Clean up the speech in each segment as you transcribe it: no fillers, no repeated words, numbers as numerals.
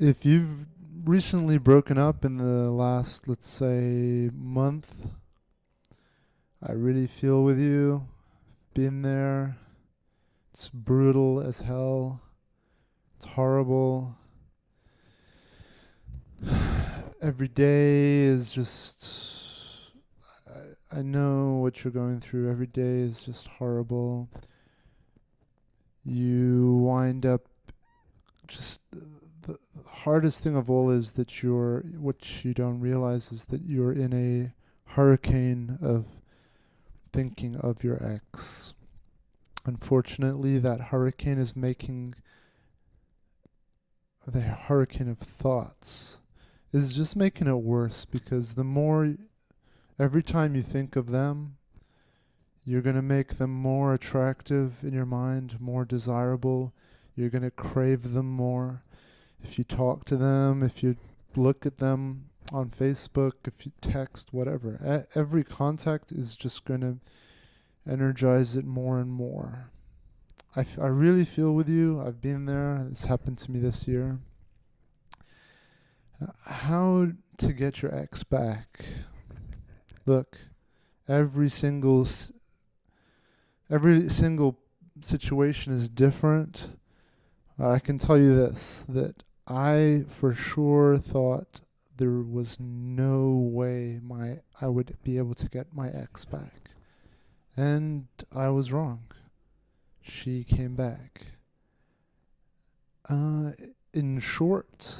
If you've recently broken up in the last, let's say, month, I really feel with you. Been there. It's brutal as hell. It's horrible. Every day is just. I know what you're going through. Every day is just horrible. You wind up just. The hardest thing of all is that what you don't realize is that you're in a hurricane of thinking of your ex. Unfortunately, that hurricane is making the hurricane of thoughts is just making it worse because every time you think of them, you're going to make them more attractive in your mind, more desirable. You're going to crave them more. If you talk to them, if you look at them on Facebook, if you text, whatever, every contact is just going to energize it more and more. I really feel with you. I've been there. It's happened to me this year. How to get your ex back? Look, every single every single situation is different. I can tell you this, that I for sure thought there was no way I would be able to get my ex back. And I was wrong. She came back. Uh, in short,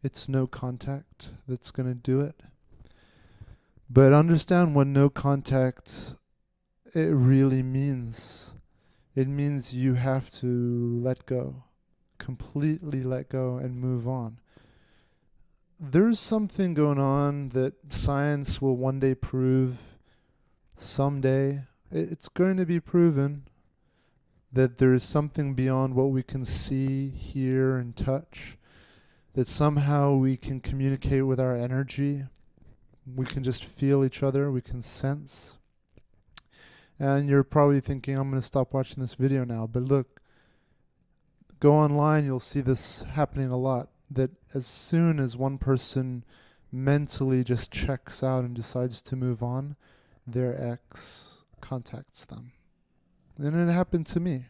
it's no contact that's going to do it. But understand what no contact it really means. It means you have to let go, completely let go and move on. There's something going on that science will one day prove someday. It's going to be proven that there is something beyond what we can see, hear, and touch, that somehow we can communicate with our energy. We can just feel each other, we can sense. And you're probably thinking, I'm going to stop watching this video now. But look, go online, you'll see this happening a lot. That as soon as one person mentally just checks out and decides to move on, their ex contacts them. And it happened to me.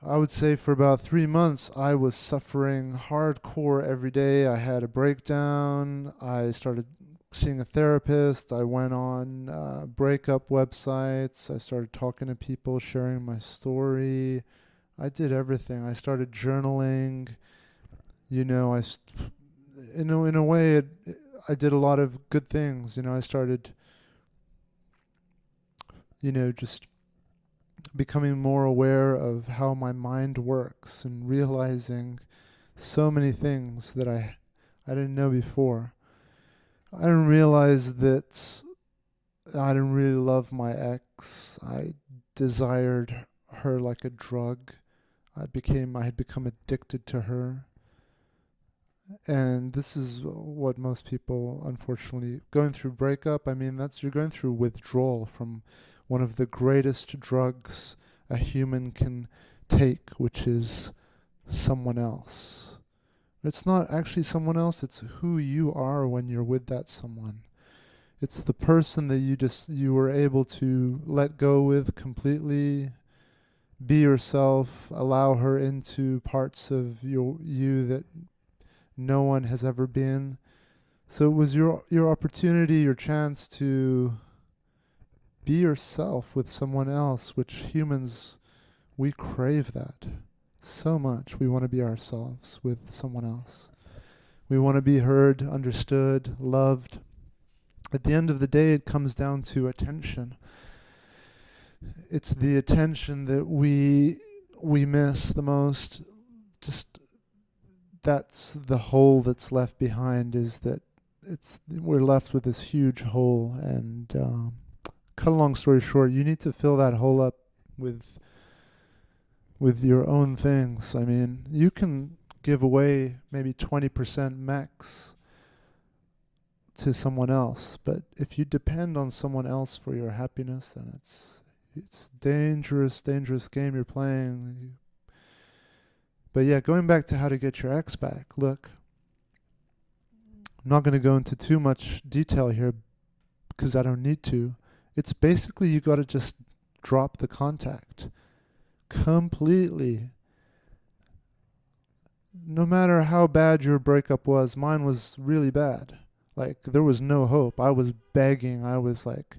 I would say for about 3 months, I was suffering hardcore every day. I had a breakdown. I started seeing a therapist. I went on breakup websites. I started talking to people, sharing my story. I did everything. I started journaling. You know, in a way, I did a lot of good things. You know, I started, just becoming more aware of how my mind works and realizing so many things that I didn't know before. I didn't realize that I didn't really love my ex. I desired her like a drug. I had become addicted to her. And this is what most people, unfortunately, going through breakup, you're going through withdrawal from one of the greatest drugs a human can take, which is someone else. It's not actually someone else, it's who you are when you're with that someone. It's the person that you were able to let go with completely, be yourself, allow her into parts of you that no one has ever been. So it was your opportunity, your chance to be yourself with someone else, which humans, we crave that so much. We want to be ourselves with someone else. We want to be heard, understood, loved. At the end of the day, it comes down to attention. It's the attention that we miss the most. Just that's the hole that's left behind, is that we're left with this huge hole. And cut a long story short, you need to fill that hole up with your own things. I mean, you can give away maybe 20% max to someone else, but if you depend on someone else for your happiness, then it's dangerous game you're playing. But yeah, going back to how to get your ex back. Look, I'm not going to go into too much detail here because I don't need to. It's basically you got to just drop the contact completely. No matter how bad your breakup was, mine was really bad. Like, there was no hope. I was begging. I was like,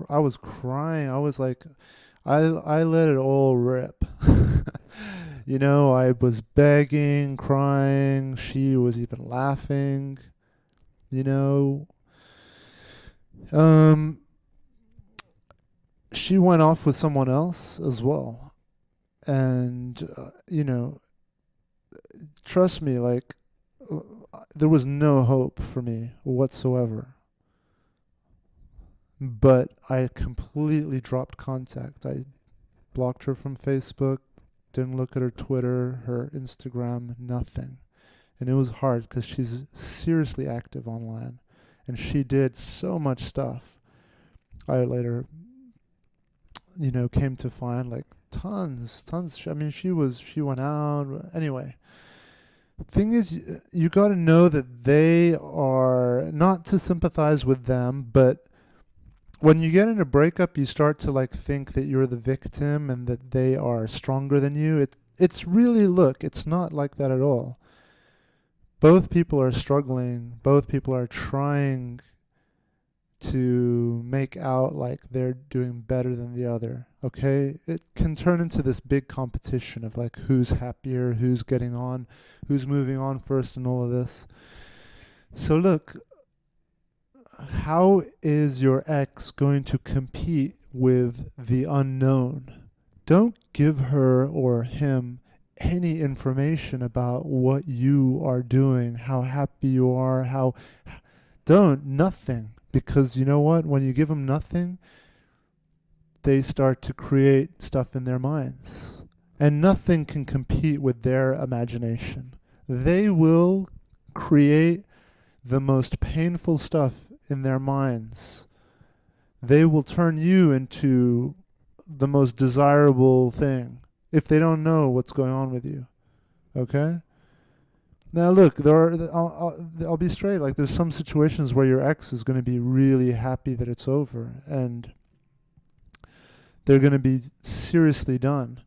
I was crying. I was like, I let it all rip. You know, I was begging, crying. She was even laughing. You know, um, she went off with someone else as well, and you know, trust me, like, uh, there was no hope for me whatsoever. But I completely dropped contact. I blocked her from Facebook, didn't look at her Twitter, her Instagram, nothing. And it was hard because she's seriously active online. And she did so much stuff. I later, you know, came to find like tons. I mean, she went out. Anyway, thing is, you got to know that they are not to sympathize with them, but when you get in a breakup, you start to like think that you're the victim and that they are stronger than you. It's really, look, it's not like that at all. Both people are struggling. Both people are trying to make out like they're doing better than the other. Okay? It can turn into this big competition of like who's happier, who's getting on, who's moving on first, and all of this. So look, how is your ex going to compete with the unknown? Don't give her or him any information about what you are doing, how happy you are, nothing. Because you know what? When you give them nothing, they start to create stuff in their minds. And nothing can compete with their imagination. They will create the most painful stuff in their minds. They will turn you into the most desirable thing if they don't know what's going on with you. Okay? Now look, I'll be straight. Like, there's some situations where your ex is going to be really happy that it's over, and they're going to be seriously done.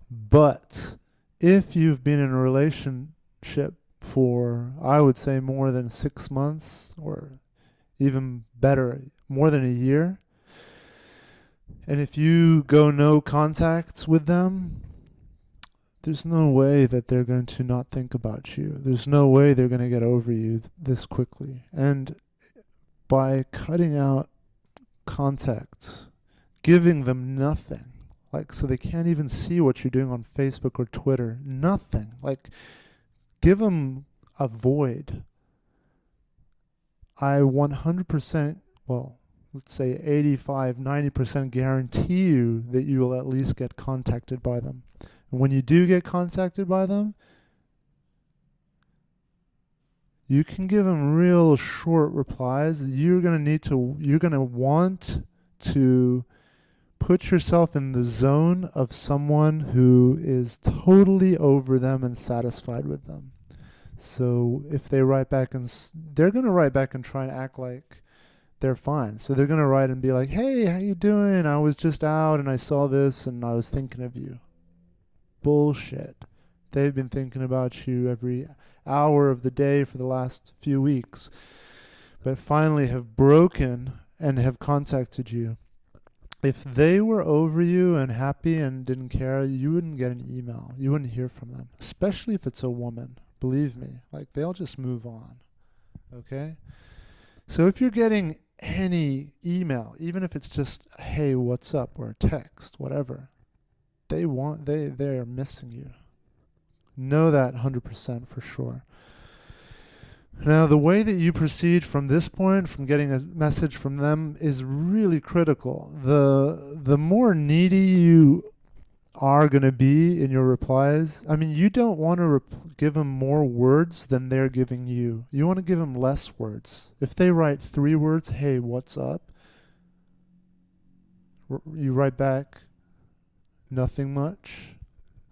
But if you've been in a relationship for, I would say, more than 6 months, or even better, more than a year, and if you go no contact with them, there's no way that they're going to not think about you. There's no way they're going to get over you this quickly. And by cutting out contact, giving them nothing, like, so they can't even see what you're doing on Facebook or Twitter, nothing. Like, give them a void. I 100%, well, let's say 85, 90% guarantee you that you will at least get contacted by them. And when you do get contacted by them, you can give them real short replies. You're going to want to put yourself in the zone of someone who is totally over them and satisfied with them. So if they write back, and they're going to write back and try and act like they're fine. So they're going to write and be like, hey, how you doing? I was just out and I saw this and I was thinking of you. Bullshit. They've been thinking about you every hour of the day for the last few weeks, but finally have broken and have contacted you. If they were over you and happy and didn't care, you wouldn't get an email. You wouldn't hear from them, especially if it's a woman. Believe me, like, they'll just move on. Okay? So if you're getting any email, even if it's just, hey, what's up, or a text, whatever, they are missing you. Know that 100% for sure. Now, the way that you proceed from this point, from getting a message from them, is really critical. The more needy you are going to be in your replies, I mean, you don't want to give them more words than they're giving you. You want to give them less words. If they write 3 words, hey, what's up? You write back, nothing much.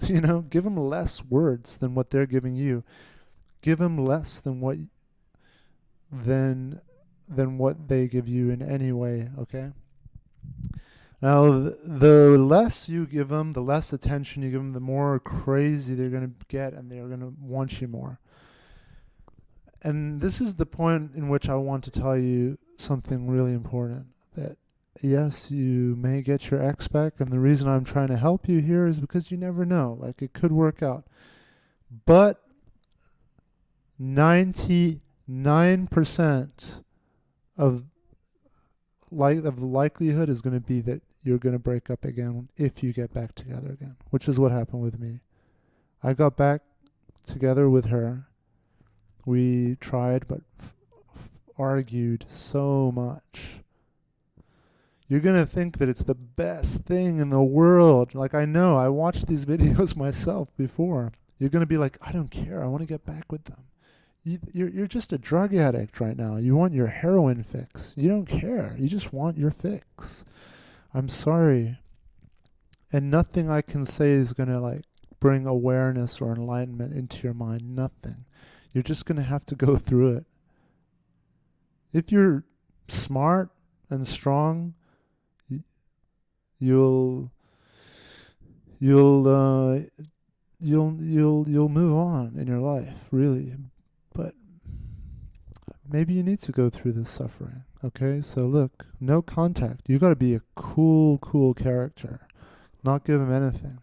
You know, give them less words than what they're giving you. Give them less than than what they give you in any way, okay? Now, the less you give them, the less attention you give them, the more crazy they're going to get, and they're going to want you more. And this is the point in which I want to tell you something really important, that yes, you may get your ex back, and the reason I'm trying to help you here is because you never know. Like, it could work out. But 99% of the likelihood is going to be that you're going to break up again if you get back together again, which is what happened with me. I got back together with her. We tried, but argued so much. You're going to think that it's the best thing in the world. Like, I know, I watched these videos myself before. You're going to be like, I don't care. I want to get back with them. You're just a drug addict right now. You want your heroin fix. You don't care. You just want your fix. I'm sorry. And nothing I can say is going to like bring awareness or enlightenment into your mind. Nothing. You're just going to have to go through it. If you're smart and strong, you'll move on in your life, really. But maybe you need to go through this suffering. Okay, so look, no contact. You got to be a cool character. Not give them anything.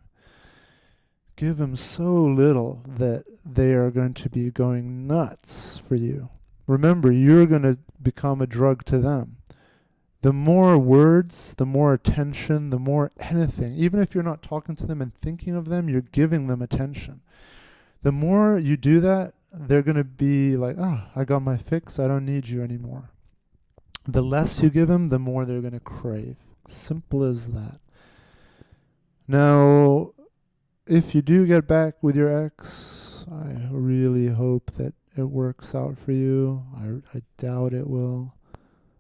Give them so little that they are going to be going nuts for you. Remember, you're going to become a drug to them. The more words, the more attention, the more anything. Even if you're not talking to them and thinking of them, you're giving them attention. The more you do that, they're going to be like, oh, I got my fix. I don't need you anymore. The less you give them, the more they're going to crave. Simple as that. Now, if you do get back with your ex, I really hope that it works out for you. I doubt it will.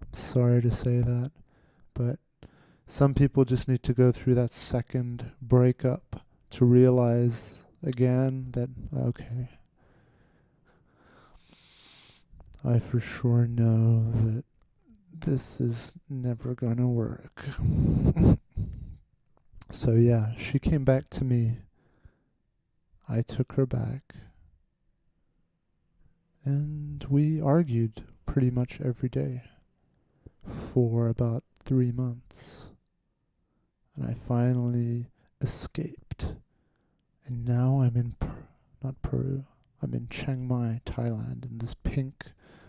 I'm sorry to say that. But some people just need to go through that second breakup to realize again that, okay, I for sure know that this is never going to work. So yeah, she came back to me. I took her back. And we argued pretty much every day for about 3 months. And I finally escaped. And now I'm in not Peru. I'm in Chiang Mai, Thailand, in this pink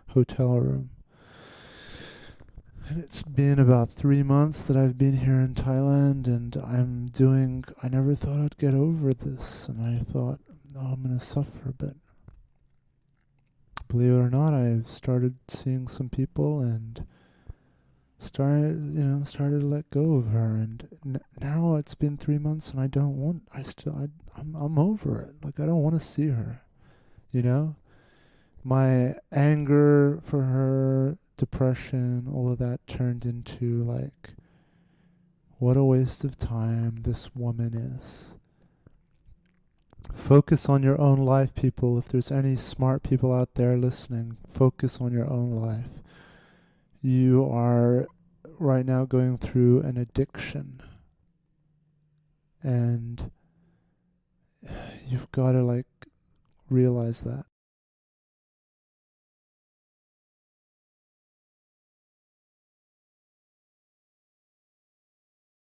hotel room. And it's been about 3 months that I've been here in Thailand, and I never thought I'd get over this, and I thought, oh, I'm going to suffer, but believe it or not, I've started seeing some people and started to let go of her, and now it's been 3 months and I'm over it. Like, I don't want to see her, you know? My anger for her, depression, all of that turned into like, what a waste of time this woman is. Focus on your own life, people. If there's any smart people out there listening, focus on your own life. You are right now going through an addiction, and you've got to like realize that.